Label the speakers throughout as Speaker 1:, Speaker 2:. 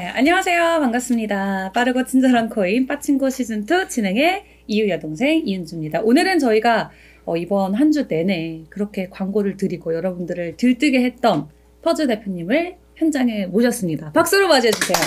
Speaker 1: 네, 안녕하세요. 반갑습니다. 빠르고 친절한 코인 빠친코 시즌2 진행의 이유 여동생 이은주입니다. 오늘은 저희가 이번 한 주 내내 그렇게 광고를 드리고 여러분들을 들뜨게 했던 퍼즈 대표님을 현장에 모셨습니다. 박수로 맞이해주세요.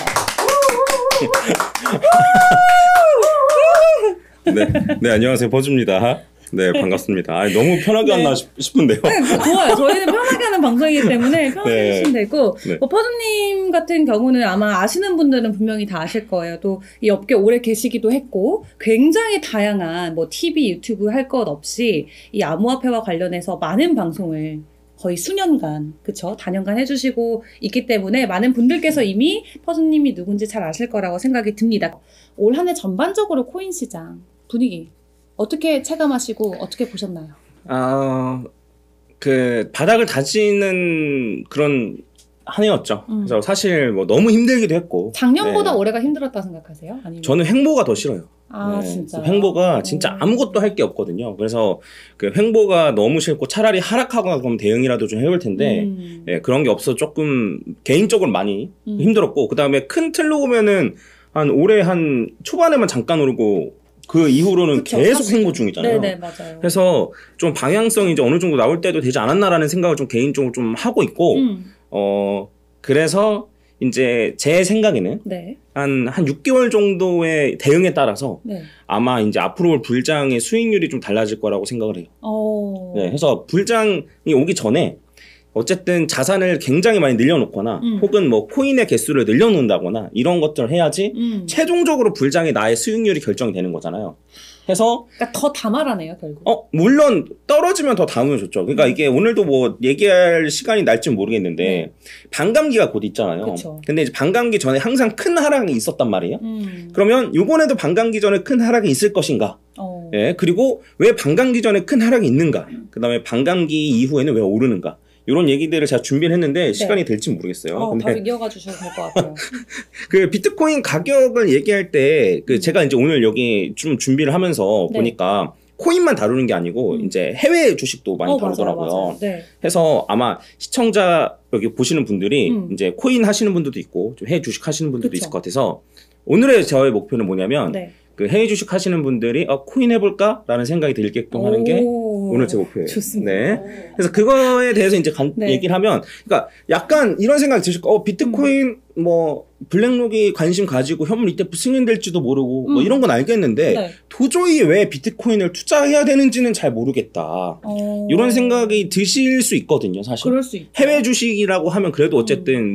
Speaker 2: 네, 안녕하세요. 퍼즈입니다. 네, 반갑습니다. 너무 편하게
Speaker 1: 네.
Speaker 2: 하나 싶은데요.
Speaker 1: 네, 좋아요. 저희는 편하게 하는 방송이기 때문에 편하게
Speaker 2: 네.
Speaker 1: 해주시면 되고,
Speaker 2: 네.
Speaker 1: 퍼즈님 같은 경우는 아마 아시는 분들은 분명히 다 아실 거예요. 또 이 업계 오래 계시기도 했고, 굉장히 다양한 TV, 유튜브 할 것 없이 이 암호화폐와 관련해서 많은 방송을 거의 수년간, 그쵸? 다년간 해주시고 있기 때문에 많은 분들께서 이미 퍼즈님이 누군지 잘 아실 거라고 생각이 듭니다. 올 한 해 전반적으로 코인 시장 분위기 어떻게 체감하시고 어떻게 보셨나요?
Speaker 2: 그 바닥을 다지는 그런 한 해였죠. 그래서 사실 너무 힘들기도 했고.
Speaker 1: 작년보다
Speaker 2: 네.
Speaker 1: 올해가 힘들었다 생각하세요? 아니면?
Speaker 2: 저는 횡보가 더 싫어요. 네.
Speaker 1: 진짜.
Speaker 2: 횡보가 진짜 아무것도 할 게 없거든요. 그래서 그 횡보가 너무 싫고 차라리 하락하거나 그럼 대응이라도 좀 해볼 텐데 네, 그런 게 없어서 조금 개인적으로 많이 힘들었고, 그 다음에 큰 틀로 보면은 한 올해 한 초반에만 잠깐 오르고 그 이후로는
Speaker 1: 그쵸,
Speaker 2: 계속
Speaker 1: 사실.
Speaker 2: 횡보 중이잖아요.
Speaker 1: 네네, 맞아요.
Speaker 2: 그래서 좀 방향성이 이제 어느 정도 나올 때도 되지 않았나라는 생각을 좀 개인적으로 좀 하고 있고, 그래서 이제 제 생각에는
Speaker 1: 네.
Speaker 2: 한 6개월 정도의 대응에 따라서
Speaker 1: 네.
Speaker 2: 아마 이제 앞으로 올 불장의 수익률이 좀 달라질 거라고 생각을 해요. 네, 그래서 불장이 오기 전에 어쨌든 자산을 굉장히 많이 늘려놓거나 혹은 코인의 개수를 늘려놓는다거나 이런 것들을 해야지 최종적으로 불장의 나의 수익률이 결정이 되는 거잖아요. 해서
Speaker 1: 그러니까 더 담아라네요, 결국.
Speaker 2: 물론 떨어지면 더 담으면 좋죠. 그러니까 이게 오늘도 얘기할 시간이 날지는 모르겠는데 반감기가 곧 있잖아요.
Speaker 1: 그쵸.
Speaker 2: 근데 이제 반감기 전에 항상 큰 하락이 있었단 말이에요. 그러면 요번에도 반감기 전에 큰 하락이 있을 것인가? 예, 그리고 왜 반감기 전에 큰 하락이 있는가? 그 다음에 반감기 이후에는 왜 오르는가? 이런 얘기들을 제가 준비를 했는데 시간이 될지 모르겠어요. 근데
Speaker 1: 바로 이어가 주셔도 될 것 같아요.
Speaker 2: 그 비트코인 가격을 얘기할 때 제가 이제 오늘 여기 좀 준비를 하면서 보니까 코인만 다루는 게 아니고 이제 해외 주식도 많이 다루더라고요.
Speaker 1: 맞아요. 네.
Speaker 2: 해서 아마 시청자 여기 보시는 분들이 이제 코인 하시는 분들도 있고 좀 해외 주식 하시는 분들도
Speaker 1: 그쵸.
Speaker 2: 있을 것 같아서 오늘의 저의 목표는 뭐냐면 그 해외 주식 하시는 분들이 코인 해볼까? 라는 생각이 들게끔 하는 게 오늘 제 목표예요.
Speaker 1: 좋습니다.
Speaker 2: 네. 그래서 그거에 대해서 이제 얘기를 하면, 그러니까 약간 이런 생각이 드실 거, 비트코인 블랙록이 관심 가지고 현물 ETF 승인될지도 모르고 이런 건 알겠는데 도저히 왜 비트코인을 투자해야 되는지는 잘 모르겠다. 이런 생각이 드실 수 있거든요, 사실.
Speaker 1: 그럴 수 있죠.
Speaker 2: 해외 주식이라고 하면 그래도 어쨌든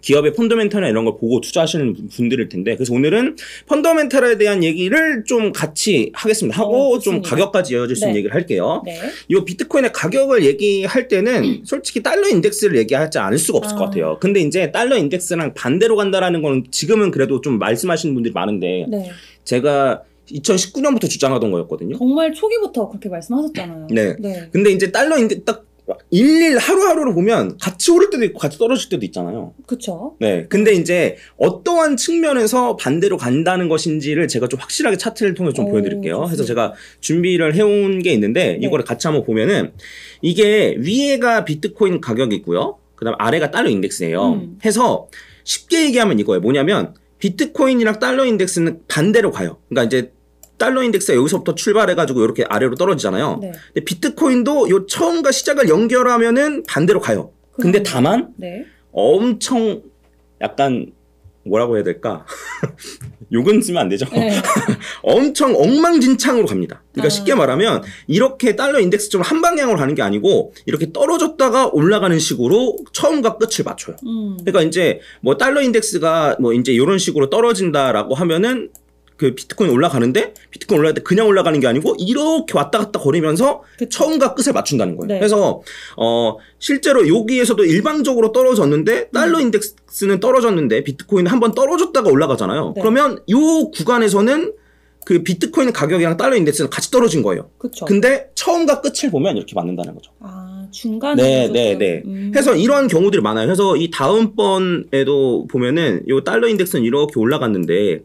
Speaker 2: 기업의 펀더멘털이나 이런 걸 보고 투자하시는 분들일 텐데, 그래서 오늘은 펀더멘털에 대한 얘기를 좀 같이 하겠습니다. 하고 좀 가격까지 이어질 수 있는 얘기를 할게요. 이 비트코인의 가격을 얘기할 때는 솔직히 달러 인덱스를 얘기하지 않을 수가 없을 것 같아요. 근데 이제 달러 인덱스랑 반대로 간다라는 건 지금은 그래도 좀 말씀하시는 분들이 많은데 제가 2019년부터 주장하던 거였거든요.
Speaker 1: 정말 초기부터 그렇게 말씀하셨잖아요.
Speaker 2: 네. 근데 이제 달러 인덱스 딱 일일 하루하루를 보면 같이 오를 때도 있고 같이 떨어질 때도 있잖아요.
Speaker 1: 그쵸.
Speaker 2: 네. 근데 이제 어떠한 측면에서 반대로 간다는 것인지를 제가 좀 확실하게 차트를 통해서 좀 보여드릴게요.
Speaker 1: 좋습니다.
Speaker 2: 그래서 제가 준비를 해온 게 있는데 이거를 같이 한번 보면은 이게 위에가 비트코인 가격이고요. 그 다음 아래가 달러 인덱스예요. 해서 쉽게 얘기하면 이거예요. 뭐냐면 비트코인이랑 달러 인덱스는 반대로 가요. 그러니까 이제 달러 인덱스가 여기서부터 출발해가지고 이렇게 아래로 떨어지잖아요. 근데 비트코인도 요 처음과 시작을 연결하면은 반대로 가요. 근데 다만 엄청 약간 뭐라고 해야 될까? 욕은 쓰면 안 되죠. 엄청 엉망진창으로 갑니다. 그러니까 쉽게 말하면 이렇게 달러 인덱스처럼 한 방향으로 가는 게 아니고 이렇게 떨어졌다가 올라가는 식으로 처음과 끝을 맞춰요. 그러니까 이제 달러 인덱스가 이제 이런 식으로 떨어진다라고 하면은 그 비트코인 올라가는데 비트코인 올라갈 때 그냥 올라가는 게 아니고 이렇게 왔다 갔다 거리면서 처음과 끝을 맞춘다는 거예요. 그래서 실제로 여기에서도 일방적으로 떨어졌는데 달러 인덱스는 떨어졌는데 비트코인은 한번 떨어졌다가 올라가잖아요. 그러면 이 구간에서는 그 비트코인 가격이랑 달러 인덱스는 같이 떨어진 거예요. 근데 처음과 끝을 보면 이렇게 맞는다는 거죠.
Speaker 1: 중간에.
Speaker 2: 네. 해서 이런 경우들이 많아요. 그래서 이 다음번에도 보면은 이 달러 인덱스는 이렇게 올라갔는데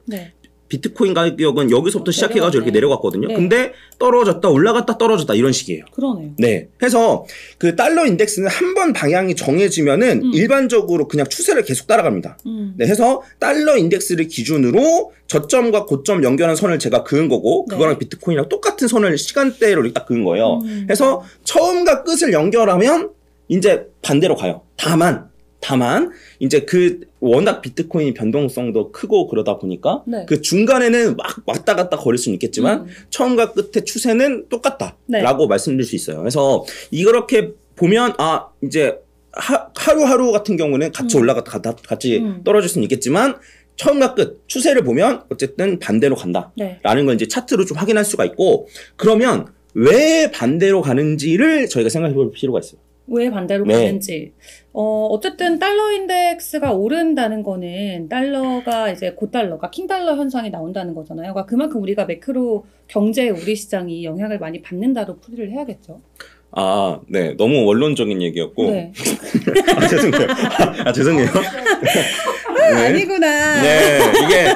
Speaker 2: 비트코인 가격은 여기서부터 시작해가지고 이렇게 내려갔거든요.
Speaker 1: 네.
Speaker 2: 근데 떨어졌다 올라갔다 떨어졌다 이런 식이에요.
Speaker 1: 그러네요.
Speaker 2: 네. 해서 그 달러 인덱스는 한 번 방향이 정해지면은 일반적으로 그냥 추세를 계속 따라갑니다. 네. 해서 달러 인덱스를 기준으로 저점과 고점 연결한 선을 제가 그은 거고
Speaker 1: 네.
Speaker 2: 그거랑 비트코인이랑 똑같은 선을 시간대로 이렇게 딱 그은 거예요. 해서 처음과 끝을 연결하면 이제 반대로 가요. 다만 이제 그 워낙 비트코인 변동성도 크고 그러다 보니까
Speaker 1: 네.
Speaker 2: 그 중간에는 막 왔다 갔다 거릴 수는 있겠지만 처음과 끝의 추세는 똑같다라고
Speaker 1: 네.
Speaker 2: 말씀드릴 수 있어요. 그래서 이렇게 보면 이제 하루하루 같은 경우는 같이 올라갔다 같이 떨어질 수는 있겠지만 처음과 끝 추세를 보면 어쨌든 반대로 간다라는
Speaker 1: 네.
Speaker 2: 걸 이제 차트로 좀 확인할 수가 있고 그러면 왜 반대로 가는지를 저희가 생각해 볼 필요가 있어요.
Speaker 1: 왜 반대로
Speaker 2: 네.
Speaker 1: 가는지. 어쨌든 달러 인덱스가 오른다는 거는 달러가 이제 고달러가 킹달러 현상이 나온다는 거잖아요. 그러니까 그만큼 우리가 매크로 경제 우리 시장이 영향을 많이 받는다로 풀이를 해야겠죠.
Speaker 2: 네. 너무 원론적인 얘기였고.
Speaker 1: 네.
Speaker 2: 죄송해요. 죄송해요. 네.
Speaker 1: 아니구나.
Speaker 2: 네. 이게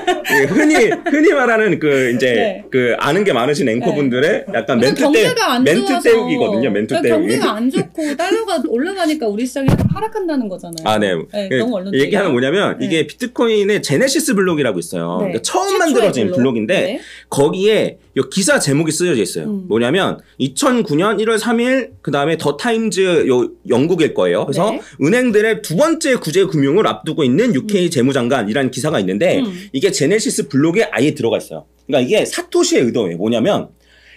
Speaker 2: 흔히 말하는 이제
Speaker 1: 네.
Speaker 2: 아는 게 많으신 앵커분들의 약간
Speaker 1: 경제가 안
Speaker 2: 멘트
Speaker 1: 좋아서
Speaker 2: 때우기거든요. 멘트 때우기.
Speaker 1: 경제가 안 좋고 달러가 올라가니까 우리 시장이 하락한다는 거잖아요.
Speaker 2: 네.
Speaker 1: 네, 너무 원론적이에요.
Speaker 2: 얘기하는 뭐냐면
Speaker 1: 네.
Speaker 2: 이게 비트코인의 제네시스 블록이라고 있어요.
Speaker 1: 네.
Speaker 2: 그러니까 처음
Speaker 1: 최초의
Speaker 2: 만들어진 블록인데
Speaker 1: 네.
Speaker 2: 거기에 요 기사 제목이 쓰여져 있어요. 뭐냐면 2009년 1월 3일 그다음에 더 타임즈 요 영국일 거예요. 그래서
Speaker 1: 네.
Speaker 2: 은행들의 두 번째 구제 금융을 앞두고 있는 UK 재무장관이라는 기사가 있는데 이게 제네시스 블록에 아예 들어가 있어요. 그러니까 이게 사토시의 의도예요. 뭐냐면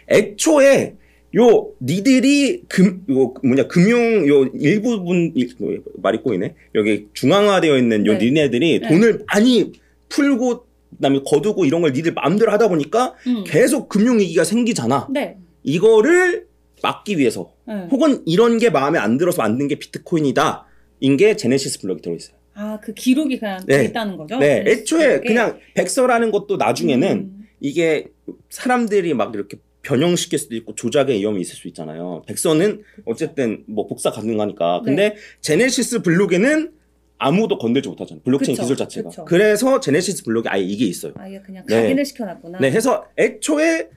Speaker 2: 애초에 니들이 금융 일부분 말이 꼬이네. 여기 중앙화되어 있는
Speaker 1: 네.
Speaker 2: 니네들이
Speaker 1: 네.
Speaker 2: 돈을 많이 풀고 그다음에 거두고 이런 걸 니들 마음대로 하다 보니까 계속 금융위기가 생기잖아.
Speaker 1: 네.
Speaker 2: 이거를 막기 위해서
Speaker 1: 네.
Speaker 2: 혹은 이런 게 마음에 안 들어서 만든 게 비트코인이다. 인게 제네시스 블록이 들어있어요.
Speaker 1: 그 기록이 그냥
Speaker 2: 네.
Speaker 1: 있다는 거죠?
Speaker 2: 네. 애초에
Speaker 1: 블록에?
Speaker 2: 그냥 백서라는 것도 나중에는 이게 사람들이 막 이렇게 변형시킬 수도 있고 조작의 위험이 있을 수 있잖아요. 백서는 어쨌든 뭐 복사 가능하니까. 근데
Speaker 1: 네.
Speaker 2: 제네시스 블록에는 아무도 건들지 못하잖아요. 블록체인
Speaker 1: 그쵸,
Speaker 2: 기술 자체가.
Speaker 1: 그쵸.
Speaker 2: 그래서 제네시스 블록에 아예 이게 있어요.
Speaker 1: 아예 그냥
Speaker 2: 네.
Speaker 1: 각인을 시켜놨구나.
Speaker 2: 네, 해서 애초에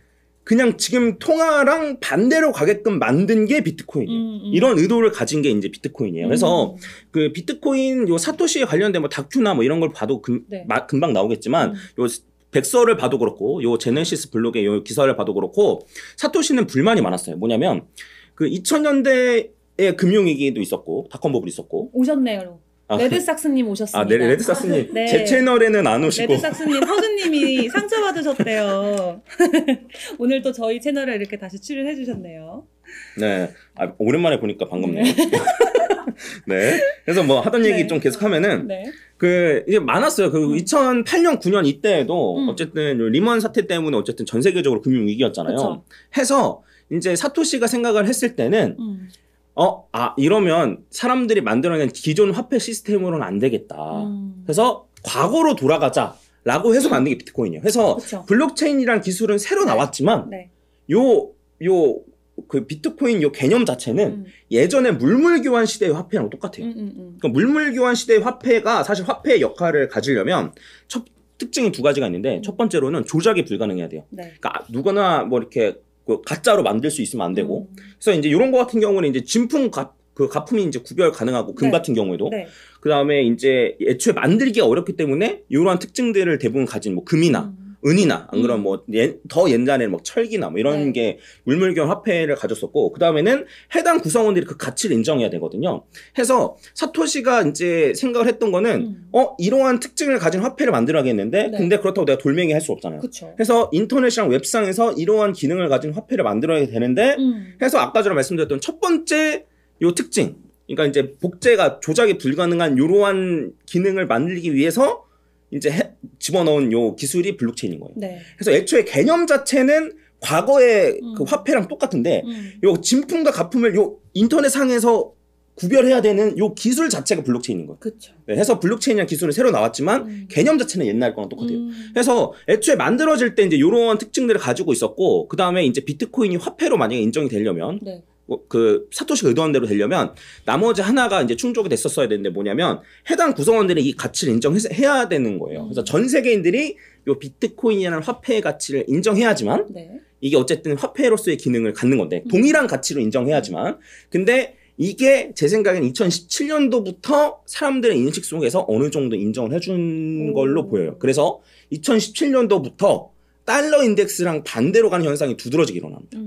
Speaker 2: 그냥 지금 통화랑 반대로 가게끔 만든 게 비트코인이에요. 이런 의도를 가진 게 이제 비트코인이에요. 그래서 그 비트코인 요 사토시에 관련된 뭐 다큐나 뭐 이런 걸 봐도
Speaker 1: 네.
Speaker 2: 금방 나오겠지만 요 백서를 봐도 그렇고 요 제네시스 블록의 요 기사를 봐도 그렇고 사토시는 불만이 많았어요. 뭐냐면 그 2000년대에 금융위기도 있었고 닷컴 버블이 있었고
Speaker 1: 오셨네요. 레드삭스님 오셨습니다.
Speaker 2: 네, 레드삭스님.
Speaker 1: 네.
Speaker 2: 제 채널에는 안 오시고.
Speaker 1: 레드삭스님, 허준님이 상처받으셨대요. 오늘 또 저희 채널에 이렇게 다시 출연해주셨네요.
Speaker 2: 네. 오랜만에 보니까 반갑네요. 네. 그래서 뭐 하던 얘기
Speaker 1: 네.
Speaker 2: 좀 계속 하면은,
Speaker 1: 네.
Speaker 2: 이제 많았어요. 2008년, 9년 이때에도 어쨌든 리먼 사태 때문에 어쨌든 전 세계적으로 금융위기였잖아요.
Speaker 1: 그쵸.
Speaker 2: 해서 이제 사토시가 생각을 했을 때는, 이러면 사람들이 만들어낸 기존 화폐 시스템으로는 안 되겠다. 그래서 과거로 돌아가자라고 해서 만든 게 비트코인이에요. 그래서
Speaker 1: 그쵸.
Speaker 2: 블록체인이라는 기술은 새로 나왔지만
Speaker 1: 네.
Speaker 2: 그 비트코인 요 개념 자체는 예전에 물물 교환 시대의 화폐랑 똑같아요. 그러니까 물물 교환 시대의 화폐가 사실 화폐의 역할을 가지려면 특징이 두 가지가 있는데 첫 번째로는 조작이 불가능해야 돼요.
Speaker 1: 네.
Speaker 2: 그러니까 누구나 뭐 이렇게 가짜로 만들 수 있으면 안 되고. 그래서 이제 이런 거 같은 경우는 이제 진품 가품이 이제 구별 가능하고 금
Speaker 1: 네.
Speaker 2: 같은 경우에도
Speaker 1: 네.
Speaker 2: 그 다음에 이제 애초에 만들기가 어렵기 때문에 이러한 특징들을 대부분 가진 뭐 금이나 은이나 안 그러면 뭐 더 옛날에는 뭐 철기나 뭐 이런
Speaker 1: 네.
Speaker 2: 게 물물교환 화폐를 가졌었고 그 다음에는 해당 구성원들이 그 가치를 인정해야 되거든요. 해서 사토시가 이제 생각을 했던 거는 이러한 특징을 가진 화폐를 만들어야겠는데
Speaker 1: 네.
Speaker 2: 근데 그렇다고 내가 돌멩이 할 수 없잖아요.
Speaker 1: 그쵸.
Speaker 2: 해서 인터넷이랑 웹상에서 이러한 기능을 가진 화폐를 만들어야 되는데 해서 아까 전에 말씀드렸던 첫 번째 요 특징 그러니까 이제 복제가 조작이 불가능한 이러한 기능을 만들기 위해서 이제 집어넣은 요 기술이 블록체인인 거예요.
Speaker 1: 네.
Speaker 2: 그래서 애초에 개념 자체는 과거의 그 화폐랑 똑같은데 요 진품과 가품을 요 인터넷 상에서 구별해야 되는 요 기술 자체가 블록체인인 거예요.
Speaker 1: 그쵸.
Speaker 2: 네, 해서 블록체인이라는 기술은 새로 나왔지만 개념 자체는 옛날 거랑 똑같아요. 그래서 애초에 만들어질 때 이제 요런 특징들을 가지고 있었고 그 다음에 이제 비트코인이 화폐로 만약에 인정이 되려면
Speaker 1: 네.
Speaker 2: 그 사토시가 의도한 대로 되려면 나머지 하나가 이제 충족이 됐었어야 되는데 뭐냐면 해당 구성원들이 이 가치를 인정해야 되는 거예요. 그래서 전 세계인들이 요 비트코인이라는 화폐의 가치를 인정해야지만
Speaker 1: 네.
Speaker 2: 이게 어쨌든 화폐로서의 기능을 갖는 건데 동일한 가치로 인정해야지만 근데 이게 제 생각엔 2017년도부터 사람들의 인식 속에서 어느 정도 인정을 해준 걸로 보여요. 그래서 2017년도부터 달러 인덱스랑 반대로 가는 현상이 두드러지게 일어납니다.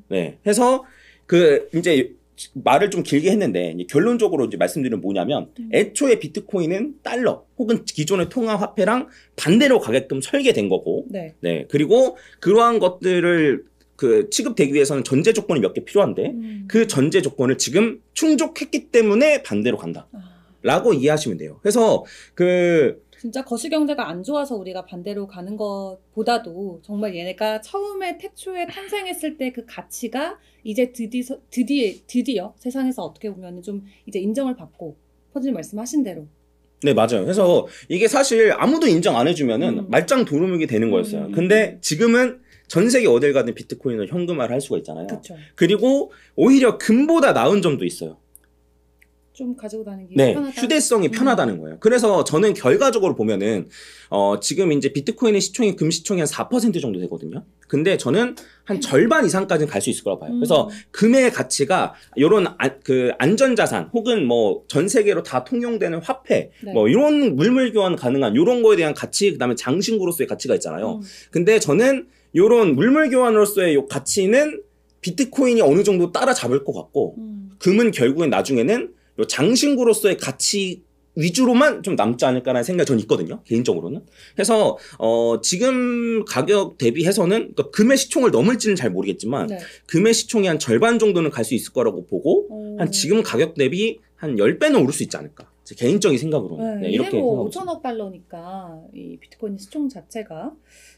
Speaker 2: 네. 해서 그 이제 말을 좀 길게 했는데 이제 결론적으로 이제 말씀드리면 뭐냐면 애초에 비트코인은 달러 혹은 기존의 통화 화폐랑 반대로 가게끔 설계된 거고
Speaker 1: 네.
Speaker 2: 네. 그리고 그러한 것들을 그 취급되기 위해서는 전제 조건이 몇 개 필요한데 그 전제 조건을 지금 충족했기 때문에 반대로 간다. 라고 이해하시면 돼요. 그래서 그
Speaker 1: 진짜 거시경제가 안 좋아서 우리가 반대로 가는 것보다도 정말 얘네가 처음에 태초에 탄생했을 때 그 가치가 이제 드디어 세상에서 어떻게 보면 좀 이제 인정을 받고 퍼즐님 말씀하신 대로
Speaker 2: 네, 맞아요. 그래서 이게 사실 아무도 인정 안 해주면은 말짱 도루묵이 되는 거였어요. 근데 지금은 전 세계 어딜 가든 비트코인을 현금화를 할 수가 있잖아요.
Speaker 1: 그쵸.
Speaker 2: 그리고 오히려 금보다 나은 점도 있어요.
Speaker 1: 좀 가지고 다니기
Speaker 2: 네,
Speaker 1: 편하다.
Speaker 2: 휴대성이 편하다는 거예요. 그래서 저는 결과적으로 보면은 지금 이제 비트코인의 시총이 금 시총이 한 4% 정도 되거든요. 근데 저는 한 절반 이상까지는 갈 수 있을 거라고 봐요. 그래서 금의 가치가 요런 그 안전자산 혹은 뭐 전 세계로 다 통용되는 화폐
Speaker 1: 네.
Speaker 2: 뭐 이런 물물 교환 가능한 요런 거에 대한 가치 그다음에 장신구로서의 가치가 있잖아요. 근데 저는 요런 물물 교환으로서의 요 가치는 비트코인이 어느 정도 따라잡을 것 같고 금은 결국엔 나중에는 요 장신구로서의 가치 위주로만 좀 남지 않을까라는 생각이 전 있거든요. 개인적으로는. 그래서 지금 가격 대비해서는 그러니까 금의 시총을 넘을지는 잘 모르겠지만
Speaker 1: 네.
Speaker 2: 금의 시총이 한 절반 정도는 갈 수 있을 거라고 보고 한 지금 가격 대비 한 10배는 오를 수 있지 않을까. 제 개인적인 생각으로는.
Speaker 1: 네,
Speaker 2: 이렇게
Speaker 1: 이게 뭐
Speaker 2: 생각하고
Speaker 1: 5천억 달러니까 이 비트코인 시총 자체가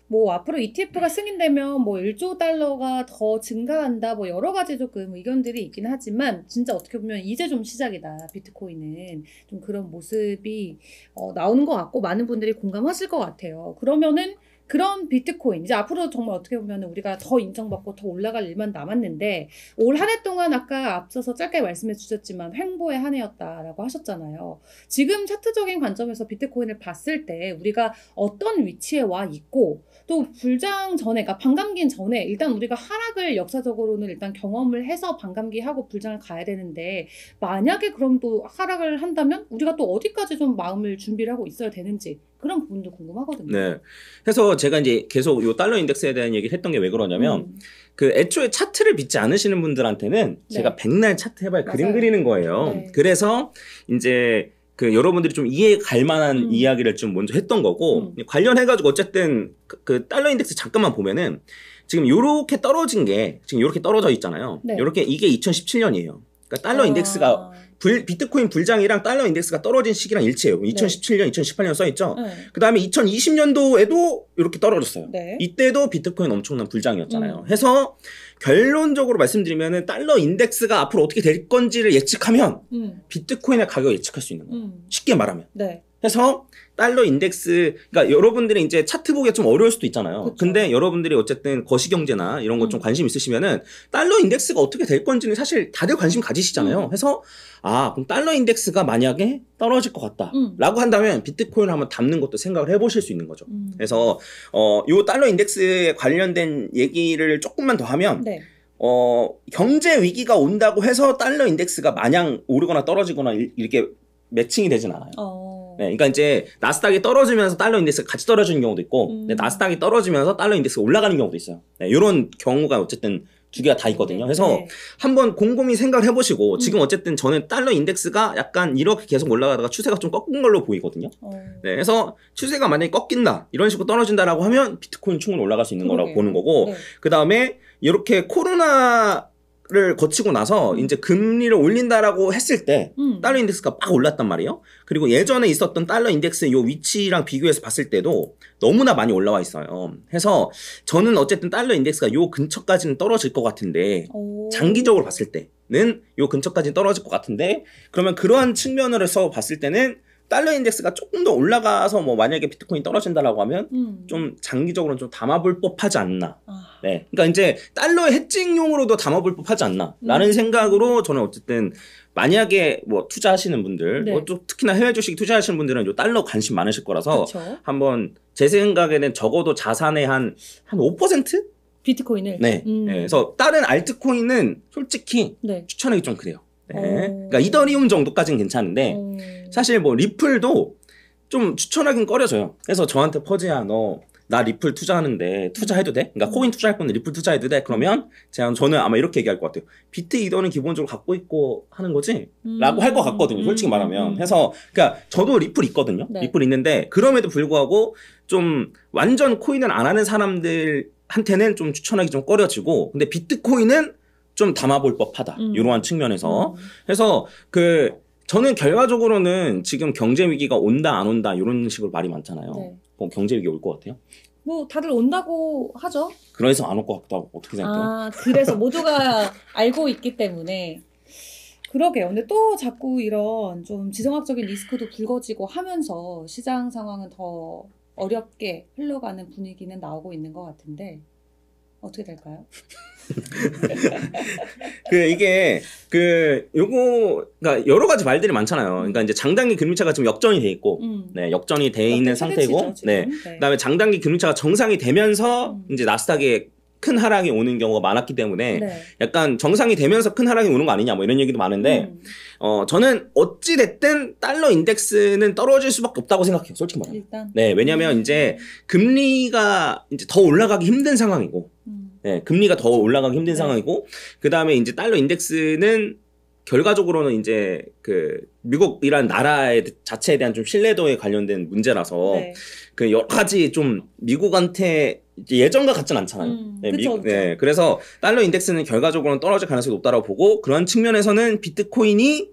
Speaker 1: 뭐 앞으로 ETF가 승인되면 뭐 1조 달러가 더 증가한다 뭐 여러 가지 조금 의견들이 있긴 하지만 진짜 어떻게 보면 이제 좀 시작이다. 비트코인은 좀 그런 모습이 나오는 것 같고 많은 분들이 공감하실 것 같아요. 그러면은 그런 비트코인 이제 앞으로 정말 어떻게 보면 우리가 더 인정받고 더 올라갈 일만 남았는데 올 한 해 동안 아까 앞서서 짧게 말씀해 주셨지만 횡보의 한 해였다라고 하셨잖아요. 지금 차트적인 관점에서 비트코인을 봤을 때 우리가 어떤 위치에 와 있고 또 불장 전에 그러니까 반감기 전에 일단 우리가 하락을 역사적으로는 일단 경험을 해서 반감기하고 불장을 가야 되는데 만약에 그럼 또 하락을 한다면 우리가 또 어디까지 좀 마음을 준비를 하고 있어야 되는지 그런 부분도 궁금하거든요.
Speaker 2: 네. 그래서 제가 이제 계속 요 달러 인덱스에 대한 얘기를 했던 게 왜 그러냐면 그 애초에 차트를 믿지 않으시는 분들한테는 제가 백날 차트 해봐야 그림 그리는 거예요.
Speaker 1: 네.
Speaker 2: 그래서 이제 그 여러분들이 좀 이해 갈 만한 이야기를 좀 먼저 했던 거고 관련해가지고 어쨌든 그 달러 인덱스 잠깐만 보면은 지금 요렇게 떨어진 게 지금 요렇게 떨어져 있잖아요.
Speaker 1: 네.
Speaker 2: 요렇게 이게 2017년이에요. 그러니까 달러 인덱스가 비트코인 불장이랑 달러 인덱스가 떨어진 시기랑 일치해요. 2017년, 2018년 써있죠. 그 다음에 2020년도에도 이렇게 떨어졌어요.
Speaker 1: 네.
Speaker 2: 이때도 비트코인 엄청난 불장이었잖아요. 해서 결론적으로 말씀드리면은 달러 인덱스가 앞으로 어떻게 될 건지를 예측하면 비트코인의 가격을 예측할 수 있는 거예요. 쉽게 말하면.
Speaker 1: 네.
Speaker 2: 해서 달러 인덱스, 그러니까 여러분들이 이제 차트 보기가 좀 어려울 수도 있잖아요.
Speaker 1: 그쵸.
Speaker 2: 근데 여러분들이 어쨌든 거시경제나 이런 것 좀 관심 있으시면은 달러 인덱스가 어떻게 될 건지는 사실 다들 관심 가지시잖아요. 해서 그럼 달러 인덱스가 만약에 떨어질 것 같다 라고 한다면 비트코인을 한번 담는 것도 생각을 해보실 수 있는 거죠. 그래서 요 달러 인덱스에 관련된 얘기를 조금만 더 하면
Speaker 1: 네.
Speaker 2: 경제 위기가 온다고 해서 달러 인덱스가 마냥 오르거나 떨어지거나 이렇게 매칭이 되진 않아요. 네, 그러니까 이제 나스닥이 떨어지면서 달러 인덱스가 같이 떨어지는 경우도 있고, 네, 나스닥이 떨어지면서 달러 인덱스가 올라가는 경우도 있어요. 네, 이런 경우가 어쨌든 두 개가 다 있거든요. 그래서 한번 곰곰이 생각을 해보시고, 지금 어쨌든 저는 달러 인덱스가 약간 이렇게 계속 올라가다가 추세가 좀 꺾은 걸로 보이거든요. 네, 그래서 추세가 만약에 꺾인다, 이런 식으로 떨어진다라고 하면 비트코인 충분히 올라갈 수 있는 거라고 보는 거고,
Speaker 1: 네.
Speaker 2: 그 다음에 이렇게 코로나를 거치고 나서 이제 금리를 올린다라고 했을 때 달러 인덱스가 막 올랐단 말이에요. 그리고 예전에 있었던 달러 인덱스의 요 위치랑 비교해서 봤을 때도 너무나 많이 올라와 있어요. 해서 저는 어쨌든 달러 인덱스가 요 근처까지는 떨어질 것 같은데 장기적으로 봤을 때는 요 근처까지는 떨어질 것 같은데 그러면 그러한 측면으로서 봤을 때는 달러 인덱스가 조금 더 올라가서 뭐 만약에 비트코인 떨어진다라고 하면 좀 장기적으로는 좀 담아볼 법하지 않나. 네, 그러니까 이제 달러의 해칭용으로도 담아볼 법하지 않나라는 생각으로 저는 어쨌든 만약에 뭐 투자하시는 분들,
Speaker 1: 네.
Speaker 2: 뭐 또 특히나 해외 주식 투자하시는 분들은 요 달러 관심 많으실 거라서
Speaker 1: 그쵸.
Speaker 2: 한번 제 생각에는 적어도 자산의 한 5%?
Speaker 1: 비트코인을.
Speaker 2: 네. 네. 그래서 다른 알트코인은 솔직히
Speaker 1: 네.
Speaker 2: 추천하기 좀 그래요. 네. 그러니까 이더리움 정도까지는 괜찮은데 사실 뭐 리플도 좀 추천하긴 꺼려져요. 그래서 저한테 퍼지야 너 나 리플 투자하는데 투자해도 돼? 그러니까 코인 투자할 건데 리플 투자해도 돼? 그러면 저는 아마 이렇게 얘기할 것 같아요. 비트 이더는 기본적으로 갖고 있고 하는 거지? 라고 할 것 같거든요. 솔직히 말하면. 해서 그러니까 저도 리플 있거든요.
Speaker 1: 네.
Speaker 2: 리플 있는데 그럼에도 불구하고 좀 완전 코인을 안 하는 사람들한테는 좀 추천하기 좀 꺼려지고 근데 비트코인은 좀 담아볼 법하다. 이러한 측면에서. 그래서 저는 결과적으로는 지금 경제 위기가 온다 안 온다 이런 식으로 말이 많잖아요.
Speaker 1: 네.
Speaker 2: 그럼 경제 위기 올 것 같아요?
Speaker 1: 뭐 다들 온다고 하죠.
Speaker 2: 그래서 안 올 것 같다고 어떻게 생각해요?
Speaker 1: 아, 그래서 모두가 알고 있기 때문에. 그러게요. 근데 또 자꾸 이런 좀 지정학적인 리스크도 불거지고 하면서 시장 상황은 더 어렵게 흘러가는 분위기는 나오고 있는 것 같은데 어떻게 될까요?
Speaker 2: 그러니까 여러 가지 말들이 많잖아요. 그러니까 이제 장단기 금리차가 지금 역전이 돼 있고, 네, 역전이 돼 있는 상태고, 네, 그다음에 장단기 금리차가 정상이 되면서 이제 나스닥에 큰 하락이 오는 경우가 많았기 때문에
Speaker 1: 네.
Speaker 2: 약간 정상이 되면서 큰 하락이 오는 거 아니냐 뭐 이런 얘기도 많은데 저는 어찌 됐든 달러 인덱스는 떨어질 수밖에 없다고 생각해요. 솔직히 말하면.
Speaker 1: 일단.
Speaker 2: 네, 왜냐면 이제 금리가 이제 더 올라가기 힘든 상황이고. 네, 금리가 더 올라가기 힘든 상황이고, 그 다음에 이제 달러 인덱스는 결과적으로는 이제 미국이란 나라의 자체에 대한 좀 신뢰도에 관련된 문제라서
Speaker 1: 네.
Speaker 2: 여러 가지 좀 미국한테 예전과 같진 않잖아요. 네,
Speaker 1: 그쵸.
Speaker 2: 네, 그래서 달러 인덱스는 결과적으로는 떨어질 가능성이 높다고 보고 그런 측면에서는 비트코인이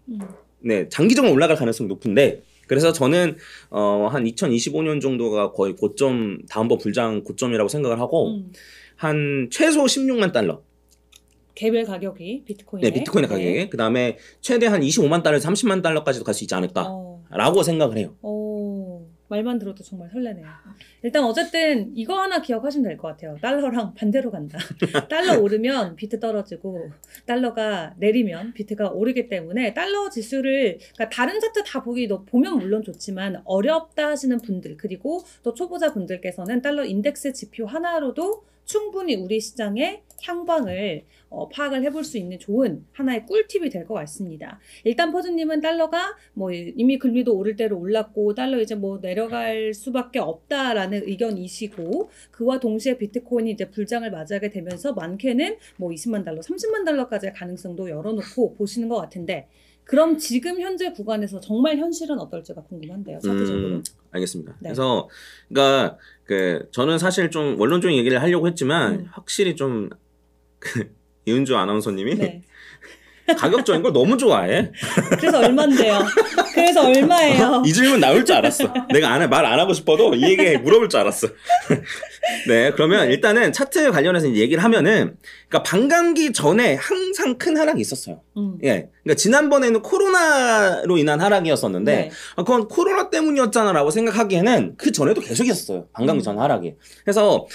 Speaker 2: 네, 장기적으로 올라갈 가능성이 높은데. 그래서 저는 한 2025년 정도가 거의 고점 다음번 불장 고점이라고 생각을 하고. 한 최소 16만 달러.
Speaker 1: 개별 가격이 비트코인의.
Speaker 2: 네, 비트코인의 가격이.
Speaker 1: 네.
Speaker 2: 그 다음에 최대 한 25만 달러에서 30만 달러까지도 갈 수 있지 않을까라고 생각을 해요.
Speaker 1: 말만 들어도 정말 설레네요. 일단 어쨌든 이거 하나 기억하시면 될 것 같아요. 달러랑 반대로 간다. 달러 오르면 비트 떨어지고 달러가 내리면 비트가 오르기 때문에 달러 지수를 그러니까 다른 차트 다 보면 물론 좋지만 어렵다 하시는 분들 그리고 또 초보자 분들께서는 달러 인덱스 지표 하나로도 충분히 우리 시장의 향방을 파악을 해볼 수 있는 좋은 하나의 꿀팁이 될 것 같습니다. 일단 퍼즈님은 달러가 뭐 이미 금리도 오를 대로 올랐고 달러 이제 뭐 내려갈 수밖에 없다라는 의견이시고 그와 동시에 비트코인이 이제 불장을 맞이하게 되면서 많게는 뭐 20만 달러, 30만 달러까지의 가능성도 열어놓고 보시는 것 같은데 그럼 지금 현재 구간에서 정말 현실은 어떨지가 궁금한데요. 차트적으로.
Speaker 2: 알겠습니다.
Speaker 1: 네.
Speaker 2: 그래서 그러니까 저는 사실 좀 원론적인 얘기를 하려고 했지만 확실히 좀 이은주 아나운서님이
Speaker 1: 네.
Speaker 2: 가격적인 걸 너무 좋아해.
Speaker 1: 그래서 얼만데요? 그래서 얼마예요?
Speaker 2: 이 질문 나올 줄 알았어. 내가 말 안 하고 싶어도 이 얘기 물어볼 줄 알았어. 네, 그러면 일단은 차트 관련해서 얘기를 하면은, 그러니까 반감기 전에 항상 큰 하락이 있었어요. 예, 그러니까 지난번에는 코로나로 인한 하락이었었는데,
Speaker 1: 네.
Speaker 2: 그건 코로나 때문이었잖아라고 생각하기에는 그 전에도 계속 있었어요. 반감기 전 하락이. 그래서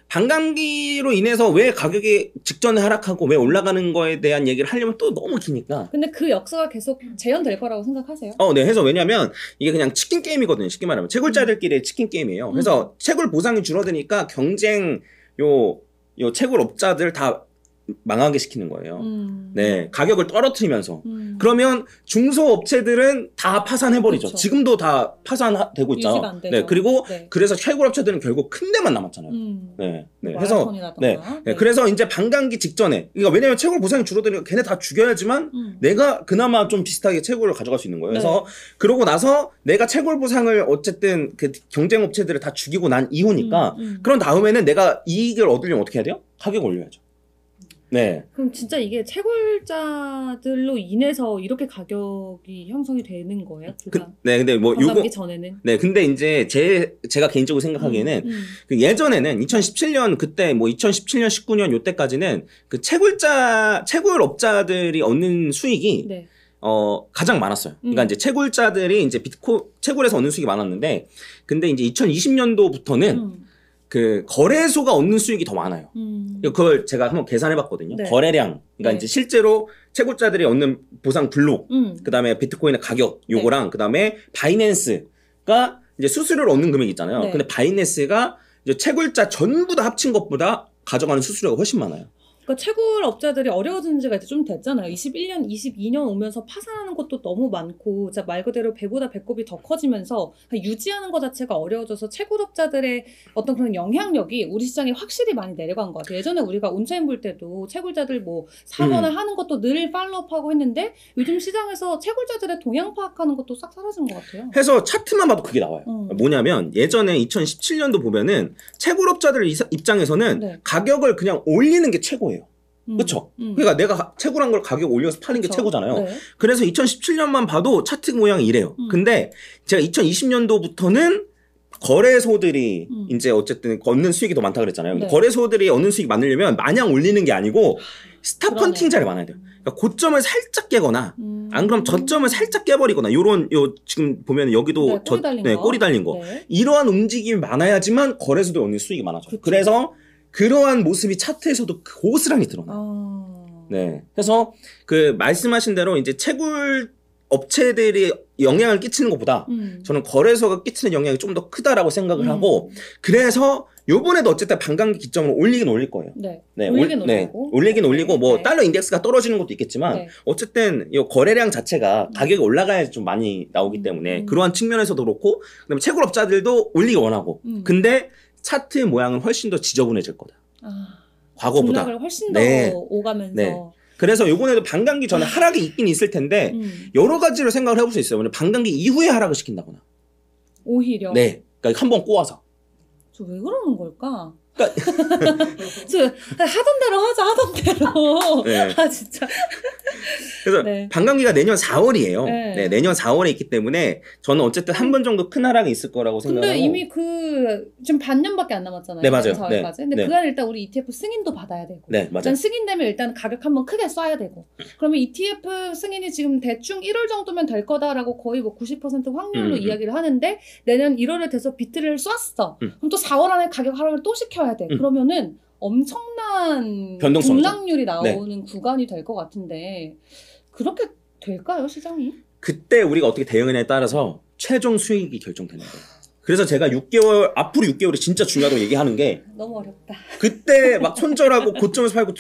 Speaker 2: 반감기로 인해서 왜 가격이 직전에 하락하고 왜 올라가는 거에 대한 얘기를 하려면 또 너무 기니까.
Speaker 1: 근데 그 역사가 계속 재현될 거라고 생각하세요?
Speaker 2: 네. 해서 왜냐면 이게 그냥 치킨 게임이거든요. 쉽게 말하면 채굴자들끼리의 치킨 게임이에요. 그래서 채굴 보상이 줄어드니까 경쟁 요 채굴업자들 다 망하게 시키는 거예요. 네, 가격을 떨어뜨리면서. 그러면 중소업체들은 다 파산해버리죠.
Speaker 1: 그렇죠.
Speaker 2: 지금도 다 파산되고 있잖아요.
Speaker 1: 유지가 안 되죠.
Speaker 2: 네, 그리고
Speaker 1: 네.
Speaker 2: 그래서 채굴업체들은 결국 큰 데만 남았잖아요.
Speaker 1: 네.
Speaker 2: 해서 네, 그래서 이제 반감기 직전에, 그러니까 왜냐면 채굴 보상이 줄어드니까 걔네 다 죽여야지만 내가 그나마 좀 비슷하게 채굴을 가져갈 수 있는 거예요. 그래서 그러고 나서 내가 채굴 보상을 어쨌든 그 경쟁업체들을 다 죽이고 난 이후니까 그런 다음에는 내가 이익을 얻으려면 어떻게 해야 돼요? 가격 올려야죠. 네.
Speaker 1: 그럼 진짜 이게 채굴자들로 인해서 이렇게 가격이 형성이 되는 거예요?
Speaker 2: 네, 근데 뭐
Speaker 1: 반감기 전에는.
Speaker 2: 네, 근데 이제 제가 개인적으로 생각하기에는 예전에는 2017년 그때 뭐 2017년 19년 요때까지는 그 채굴업자들이 얻는 수익이
Speaker 1: 네.
Speaker 2: 가장 많았어요. 그러니까 이제 채굴자들이 이제 채굴에서 얻는 수익이 많았는데, 근데 이제 2020년도부터는 그 거래소가 얻는 수익이 더 많아요. 그걸 제가 한번 계산해봤거든요.
Speaker 1: 네.
Speaker 2: 거래량, 그러니까
Speaker 1: 네.
Speaker 2: 이제 실제로 채굴자들이 얻는 보상 블록, 그 다음에 비트코인의 가격, 요거랑
Speaker 1: 네.
Speaker 2: 그 다음에 바이낸스가 이제 수수료를 얻는 금액이 있잖아요.
Speaker 1: 네.
Speaker 2: 근데 바이낸스가 이제 채굴자 전부 다 합친 것보다 가져가는 수수료가 훨씬 많아요.
Speaker 1: 그러니까 채굴업자들이 어려워진 지가 이제 좀 됐잖아요. 21년, 22년 오면서 파산하는 것도 너무 많고, 진짜 말 그대로 배보다 배꼽이 더 커지면서 유지하는 것 자체가 어려워져서 채굴업자들의 어떤 그런 영향력이 우리 시장에 확실히 많이 내려간 것 같아요. 예전에 우리가 온차인 볼 때도 채굴자들 뭐 사거나 하는 것도 늘 팔로우업하고 했는데, 요즘 시장에서 채굴자들의 동향 파악하는 것도 싹 사라진 것 같아요.
Speaker 2: 해서 차트만 봐도 그게 나와요. 뭐냐면 예전에 2017년도 보면은 채굴업자들 입장에서는
Speaker 1: 네.
Speaker 2: 가격을 그냥 올리는 게 최고예요. 그렇죠? 그러니까 내가 채굴한 걸 가격 올려서 파는 게
Speaker 1: 그쵸.
Speaker 2: 최고잖아요.
Speaker 1: 네.
Speaker 2: 그래서 2017년만 봐도 차트 모양이 이래요. 근데 제가 2020년도부터는 거래소들이 이제 어쨌든 얻는 수익이 더 많다 그랬잖아요. 근데
Speaker 1: 네.
Speaker 2: 거래소들이 얻는 수익 많으려면 마냥 올리는 게 아니고 스탑
Speaker 1: 그러네.
Speaker 2: 헌팅자를 많아야 돼요. 그러니까 고점을 살짝 깨거나 안 그럼 저점을 살짝 깨버리거나 요런 지금 보면 여기도
Speaker 1: 네, 꼬리 달린 거.
Speaker 2: 거.
Speaker 1: 네.
Speaker 2: 이러한 움직임이 많아야지만 거래소도 얻는 수익이 많아져요.
Speaker 1: 그쵸.
Speaker 2: 그래서 그러한 모습이 차트에서도 고스란히 드러나요. 네. 그래서 그 말씀하신 대로 이제 채굴 업체들이 영향을 끼치는 것보다 저는 거래소가 끼치는 영향이 좀 더 크다라고 생각을 하고, 그래서 요번에도 어쨌든 반감기 기점으로 올리긴 올릴 거예요.
Speaker 1: 네.
Speaker 2: 네,
Speaker 1: 올리긴
Speaker 2: 올리고 뭐
Speaker 1: 네.
Speaker 2: 달러 인덱스가 떨어지는 것도 있겠지만
Speaker 1: 네.
Speaker 2: 어쨌든 이 거래량 자체가 가격이 올라가야 좀 많이 나오기 때문에 그러한 측면에서도 그렇고, 그다음에 채굴업자들도 올리기 원하고, 근데 차트 모양은 훨씬 더 지저분해질 거다. 과거보다.
Speaker 1: 중락을 훨씬 더
Speaker 2: 네.
Speaker 1: 오가면서.
Speaker 2: 네. 그래서 요번에도 반감기 전에 하락이 있긴 있을 텐데 여러 가지로 생각을 해볼 수 있어요. 왜냐면 반감기 이후에 하락을 시킨다거나.
Speaker 1: 오히려.
Speaker 2: 네. 그러니까 한번 꼬아서.
Speaker 1: 저 왜 그러는 걸까?
Speaker 2: 그러니까
Speaker 1: 저 하던 대로 하던 대로.
Speaker 2: 네.
Speaker 1: 아 진짜.
Speaker 2: 그래서
Speaker 1: 네.
Speaker 2: 반감기가 내년 4월이에요.
Speaker 1: 네.
Speaker 2: 네, 내년 4월에 있기 때문에 저는 어쨌든 한 번 정도 큰 하락이 있을 거라고 생각하고.
Speaker 1: 근데 이미 지금 반년밖에 안 남았잖아요.
Speaker 2: 네, 맞아요.
Speaker 1: 4월까지. 근데
Speaker 2: 네.
Speaker 1: 그 안에 일단 우리 ETF 승인도 받아야 되고.
Speaker 2: 네, 맞아요.
Speaker 1: 일단 승인되면 일단 가격 한번 크게 쏴야 되고. 그러면 ETF 승인이 지금 대충 1월 정도면 될 거다라고 거의 뭐 90% 확률로 이야기를 하는데, 내년 1월에 돼서 비트를 쐈어. 그럼 또 4월 안에 가격 하락을 또 시켜야 돼. 그러면은 엄청난
Speaker 2: 변동성이죠.
Speaker 1: 등락률이 나오는 구간이 될 것 같은데, 그렇게 될까요, 시장이?
Speaker 2: 그때 우리가 어떻게 대응하냐에 따라서 최종 수익이 결정되는 거예요. 그래서 제가 6개월, 앞으로 6개월이 진짜 중요하다고 얘기하는 게,
Speaker 1: 너무 어렵다.
Speaker 2: 그때 막 손절하고 고점에서 팔고,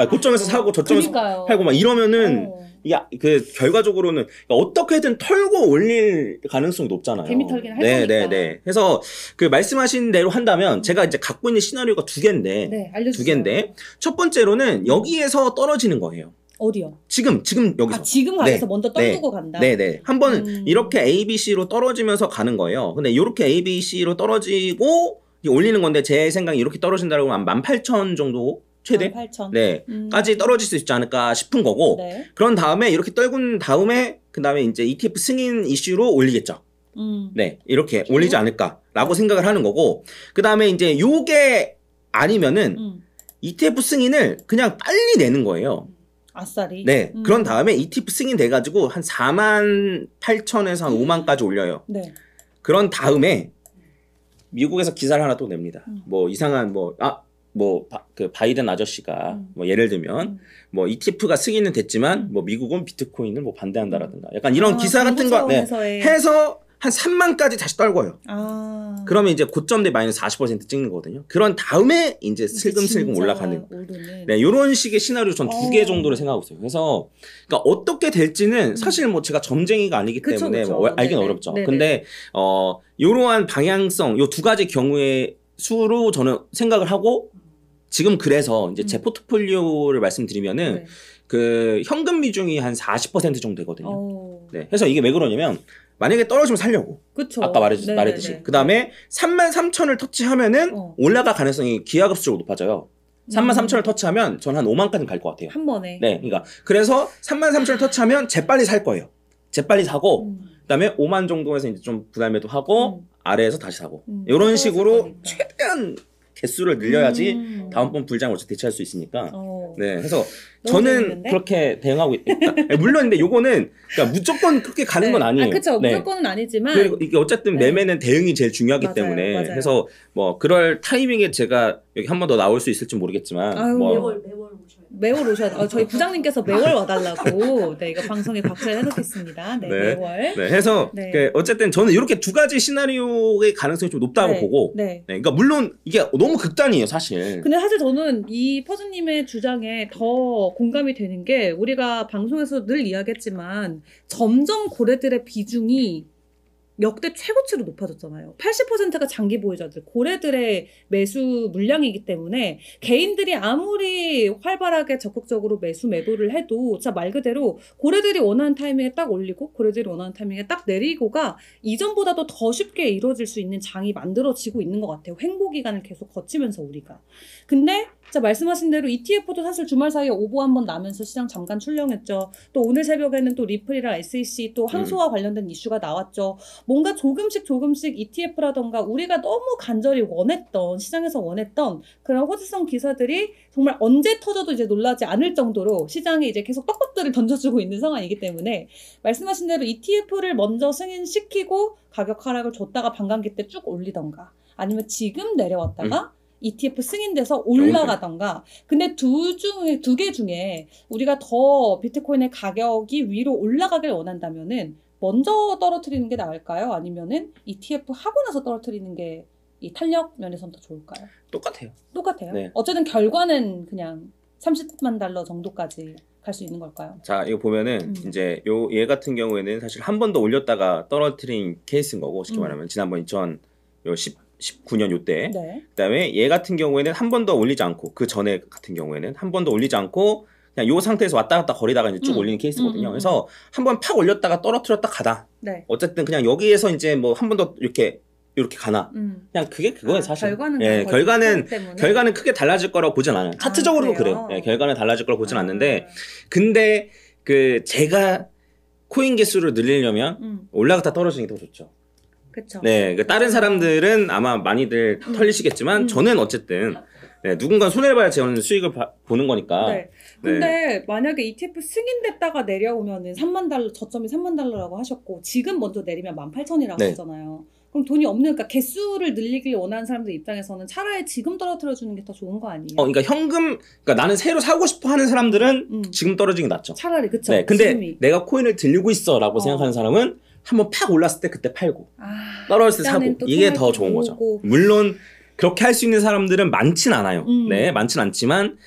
Speaker 2: 고점에서 사고, 저점에서
Speaker 1: 그러니까요.
Speaker 2: 팔고 막 이러면은, 이게 그 결과적으로는 어떻게든 털고 올릴 가능성이 높잖아요.
Speaker 1: 개미 털기는 할
Speaker 2: 네,
Speaker 1: 거니까.
Speaker 2: 네, 네. 그래서 그 말씀하신 대로 한다면 제가 이제 갖고 있는 시나리오가 두 개인데,
Speaker 1: 네, 알려주세요.
Speaker 2: 두 개인데, 첫 번째로는 여기에서 떨어지는 거예요.
Speaker 1: 어디요?
Speaker 2: 지금 여기서.
Speaker 1: 아, 지금 가서
Speaker 2: 네.
Speaker 1: 먼저 떨구고 간다?
Speaker 2: 네네. 한번 이렇게 A, B, C로 떨어지면서 가는 거예요. 근데 이렇게 A, B, C로 떨어지고 올리는 건데, 제 생각에 이렇게 떨어진다고 하면 18,000 정도 최대?
Speaker 1: 18,000.
Speaker 2: 네. 까지 떨어질 수 있지 않을까 싶은 거고,
Speaker 1: 네.
Speaker 2: 그런 다음에 이렇게 떨군 다음에 그 다음에 이제 ETF 승인 이슈로 올리겠죠. 네. 이렇게 올리지 않을까라고 생각을 하는 거고, 그 다음에 이제 요게 아니면은 ETF 승인을 그냥 빨리 내는 거예요.
Speaker 1: 아싸리.
Speaker 2: 네. 그런 다음에 ETF 승인 돼가지고 한 48,000에서 한 5만까지 올려요.
Speaker 1: 네.
Speaker 2: 그런 다음에 미국에서 기사를 하나 또 냅니다. 뭐 이상한 그 바이든 아저씨가 뭐 예를 들면 뭐 ETF가 승인은 됐지만 뭐 미국은 비트코인을 뭐 반대한다라든가 약간 이런 기사 같은 거 해서 한 3만까지 다시 떨궈요. 그러면 이제 고점 대 마이너스 40% 찍는 거거든요. 그런 다음에 이제 슬금슬금 올라가는. 네, 요런 식의 시나리오 전 두 개 정도를 생각하고 있어요. 그래서 그러니까 어떻게 될지는 사실 뭐 제가 점쟁이가 아니기 때문에 뭐 알기는 어렵죠.
Speaker 1: 네네.
Speaker 2: 근데 요러한 방향성, 요 두 가지 경우의 수로 저는 생각을 하고, 지금 그래서 이제 제 포트폴리오를 말씀드리면은
Speaker 1: 네.
Speaker 2: 그 현금 비중이 한 40% 정도 되거든요. 네. 그래서 이게 왜 그러냐면, 만약에 떨어지면 살려고.
Speaker 1: 그쵸.
Speaker 2: 아까 말했듯이. 그 다음에 33,000을 터치하면은 올라갈 가능성이 기하급수적으로 높아져요. 33,000을 터치하면 전 한 5만까지 갈 것 같아요.
Speaker 1: 한 번에.
Speaker 2: 네. 그러니까 그래서 33,000을 터치하면 재빨리 살 거예요. 재빨리 사고, 그 다음에 5만 정도에서 이제 좀 부담해도 하고, 아래에서 다시 사고. 이런 식으로 최대한 개수를 늘려야지 다음번 불장을 어차피 대체할 수 있으니까. 네, 그래서 저는
Speaker 1: 재밌는데?
Speaker 2: 그렇게 대응하고 있다. 물론 근데 요거는 그러니까 무조건 그렇게 가는 건 아니에요.
Speaker 1: 그렇죠.
Speaker 2: 네.
Speaker 1: 무조건은 아니지만
Speaker 2: 그리고 이게 어쨌든
Speaker 1: 네.
Speaker 2: 매매는 대응이 제일 중요하기
Speaker 1: 맞아요,
Speaker 2: 때문에
Speaker 1: 맞아요.
Speaker 2: 그래서 뭐 그럴 타이밍에 제가 여기 한 번 더 나올 수 있을지 모르겠지만
Speaker 1: 아유,
Speaker 2: 뭐
Speaker 3: 매월 오셔야 돼요.
Speaker 1: 매월 오셔야 돼요. 저희 부장님께서 매월 와달라고 네 이거 방송에 박제를 해놓겠습니다. 네,
Speaker 2: 네.
Speaker 1: 매월.
Speaker 2: 네, 해서
Speaker 1: 네.
Speaker 2: 그 어쨌든 저는 이렇게 두 가지 시나리오의 가능성이 좀 높다고
Speaker 1: 네,
Speaker 2: 보고
Speaker 1: 네.
Speaker 2: 네, 그러니까 물론 이게 너무 극단이에요 사실.
Speaker 1: 근데 사실 저는 이 퍼즈님의 주장에 더 공감이 되는 게 우리가 방송에서 늘 이야기했지만 점점 고래들의 비중이 역대 최고치로 높아졌잖아요. 80%가 장기 보유자들, 고래들의 매수 물량이기 때문에 개인들이 아무리 활발하게 적극적으로 매수 매도를 해도 진짜 말 그대로 고래들이 원하는 타이밍에 딱 올리고 고래들이 원하는 타이밍에 딱 내리고가 이전보다도 더 쉽게 이루어질 수 있는 장이 만들어지고 있는 것 같아요. 횡보 기간을 계속 거치면서 우리가. 근데 진짜 말씀하신 대로 ETF도 사실 주말 사이에 오보 한번 나면서 시장 잠깐 출렁했죠. 또 오늘 새벽에는 또 리플이랑 SEC 또 항소와 관련된 이슈가 나왔죠. 뭔가 조금씩 ETF라던가 우리가 너무 간절히 원했던 시장에서 원했던 그런 호재성 기사들이 정말 언제 터져도 이제 놀라지 않을 정도로 시장에 이제 계속 떡밥들을 던져주고 있는 상황이기 때문에 말씀하신 대로 ETF를 먼저 승인시키고 가격 하락을 줬다가 반감기 때 쭉 올리던가 아니면 지금 내려왔다가 ETF 승인돼서 올라가던가. 근데 두 개 중에 우리가 더 비트코인의 가격이 위로 올라가길 원한다면은 먼저 떨어뜨리는 게 나을까요? 아니면은 ETF 하고 나서 떨어뜨리는 게 이 탄력 면에서는 더 좋을까요?
Speaker 2: 똑같아요.
Speaker 1: 똑같아요.
Speaker 2: 네.
Speaker 1: 어쨌든 결과는 그냥 30만 달러 정도까지 갈 수 있는 걸까요?
Speaker 2: 자, 이거 보면은 이제 얘 같은 경우에는 사실 한 번 더 올렸다가 떨어뜨린 케이스인 거고 쉽게 말하면 지난번 2019년 요때.
Speaker 1: 네.
Speaker 2: 그다음에 얘 같은 경우에는 한 번 더 올리지 않고 그 전에 같은 경우에는 한 번 더 올리지 않고 그냥 요 상태에서 왔다 갔다 거리다가 이제 쭉 올리는 케이스거든요. 그래서 한 번 팍 올렸다가 떨어뜨렸다 가다.
Speaker 1: 네.
Speaker 2: 어쨌든 그냥 여기에서 이제 뭐 한 번 더 이렇게 가나. 그냥 그게 그거예요, 사실.
Speaker 1: 결과는
Speaker 2: 예, 결과는 크게 달라질 거라고 보진 않아요. 차트적으로도 그래요. 예, 결과는 달라질 거라고 보진 않는데 근데 그 제가 코인 개수를 늘리려면 올라갔다 떨어지는 게 더 좋죠.
Speaker 1: 그쵸.
Speaker 2: 네, 그 다른 사람들은 아마 많이들 털리시겠지만 저는 어쨌든 네, 누군가 손해를 봐야 저는 수익을 보는 거니까.
Speaker 1: 네. 근데 만약에 ETF 승인됐다가 내려오면은 3만 달러, 저점이 3만 달러라고 하셨고 지금 먼저 내리면 18,000이라고
Speaker 2: 네.
Speaker 1: 하잖아요. 그럼 돈이 없는, 그러니까 개수를 늘리길 원하는 사람들 입장에서는 차라리 지금 떨어뜨려주는 게 더 좋은 거 아니에요?
Speaker 2: 그러니까 그러니까 나는 새로 사고 싶어 하는 사람들은 지금 떨어지는 게 낫죠.
Speaker 1: 차라리, 그쵸?
Speaker 2: 네, 근데
Speaker 1: 지금이.
Speaker 2: 내가 코인을 들고 있어라고 생각하는 사람은 한번 팍 올랐을 때 그때 팔고 떨어졌을 때 사고 이게 더 좋은 거죠. 물론 그렇게 할 수 있는 사람들은 많진 않아요. 네, 많진 않지만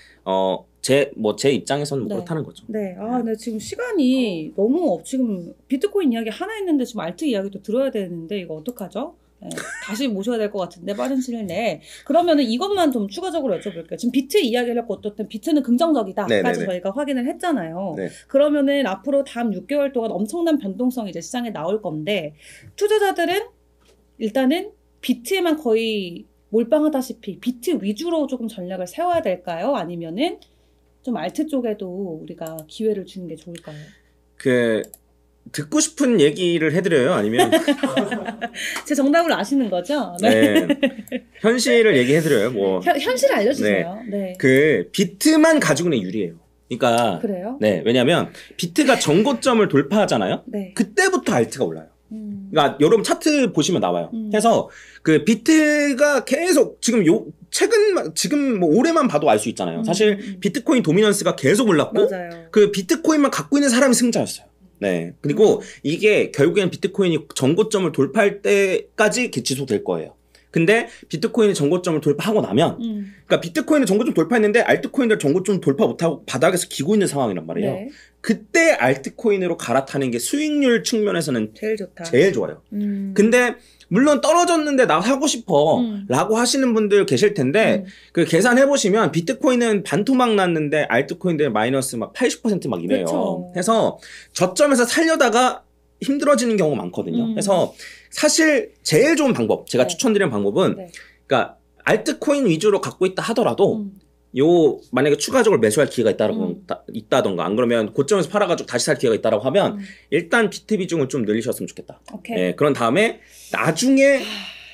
Speaker 2: 제 입장에서는
Speaker 1: 네.
Speaker 2: 그렇다는 거죠.
Speaker 1: 네. 근데 지금 시간이 너무 지금 비트코인 이야기 하나 했는데 지금 알트 이야기도 들어야 되는데 이거 어떡하죠? 네, 다시 모셔야 될 것 같은데 빠른 시일 내에. 그러면은 이것만 좀 추가적으로 여쭤볼게요. 지금 비트 이야기를 했고 어쨌든 비트는 긍정적이다까지
Speaker 2: 네네네.
Speaker 1: 저희가 확인을 했잖아요.
Speaker 2: 네.
Speaker 1: 그러면은 앞으로 다음 6개월 동안 엄청난 변동성이 이제 시장에 나올 건데 투자자들은 일단은 비트에만 거의 몰빵하다시피 비트 위주로 조금 전략을 세워야 될까요? 아니면은 좀 알트 쪽에도 우리가 기회를 주는 게 좋을까요?
Speaker 2: 듣고 싶은 얘기를 해드려요? 아니면
Speaker 1: 제 정답을 아시는 거죠?
Speaker 2: 네. 현실을 얘기해드려요? 뭐
Speaker 1: 현실을 알려주세요. 네.
Speaker 2: 비트만 가지고는 유리해요. 그러니까
Speaker 1: 그래요?
Speaker 2: 네, 왜냐하면 비트가 정고점을 돌파하잖아요.
Speaker 1: 네.
Speaker 2: 그때부터 알트가 올라요. 그러니까 여러분 차트 보시면 나와요. 그래서 그 비트가 계속 지금 뭐 올해만 봐도 알 수 있잖아요. 사실 비트코인 도미넌스가 계속 올랐고
Speaker 1: 맞아요.
Speaker 2: 그 비트코인만 갖고 있는 사람이 승자였어요. 네. 그리고 이게 결국엔 비트코인이 정고점을 돌파할 때까지 지속될 거예요. 근데 비트코인이 정고점을 돌파하고 나면 그러니까 비트코인은 정고점 돌파했는데 알트코인들 정고점 돌파 못하고 바닥에서 기고 있는 상황이란 말이에요.
Speaker 1: 네.
Speaker 2: 그때 알트코인으로 갈아타는 게 수익률 측면에서는
Speaker 1: 제일 좋다.
Speaker 2: 제일 좋아요. 근데 물론 떨어졌는데 나 사고 싶어 라고 하시는 분들 계실 텐데 그 계산해보시면 비트코인은 반토막 났는데 알트코인들 마이너스 막 80% 막 이래요.
Speaker 1: 그쵸.
Speaker 2: 해서 저점에서 살려다가 힘들어지는 경우가 많거든요. 그래서 사실 제일 좋은 방법, 제가
Speaker 1: 네.
Speaker 2: 추천드리는 방법은
Speaker 1: 네.
Speaker 2: 그러니까 알트코인 위주로 갖고 있다 하더라도 만약에 추가적으로 매수할 기회가 있다던가 안 그러면 고점에서 팔아가지고 다시 살 기회가 있다라고 하면 일단 비트 비중을 좀 늘리셨으면 좋겠다.
Speaker 1: 오케이.
Speaker 2: 네, 그런 다음에 나중에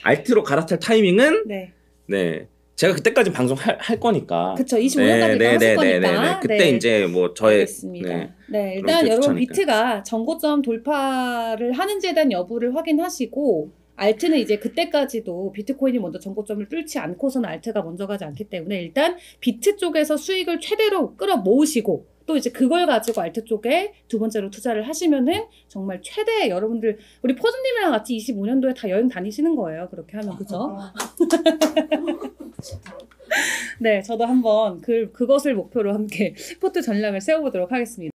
Speaker 2: 알트로 갈아탈 타이밍은
Speaker 1: 네.
Speaker 2: 네, 제가 그때까지 방송할 거니까.
Speaker 1: 그쵸. 25년까지 하실 거니까.
Speaker 2: 그때
Speaker 1: 네.
Speaker 2: 이제 뭐 저의
Speaker 1: 알겠습니다.
Speaker 2: 네.
Speaker 1: 네,
Speaker 2: 그럼
Speaker 1: 일단
Speaker 2: 이제
Speaker 1: 여러분
Speaker 2: 좋잖아요.
Speaker 1: 비트가 정고점 돌파를 하는지에 대한 여부를 확인하시고 알트는 이제 그때까지도 비트코인이 먼저 정고점을 뚫지 않고서는 알트가 먼저 가지 않기 때문에 일단 비트 쪽에서 수익을 최대로 끌어모으시고 또 이제 그걸 가지고 알트 쪽에 두 번째로 투자를 하시면은 정말 최대 여러분들 우리 포즈님이랑 같이 25년도에 다 여행 다니시는 거예요. 그렇게 하면 그죠? 네, 저도 한번 그것을 목표로 함께 포트 전략을 세워보도록 하겠습니다.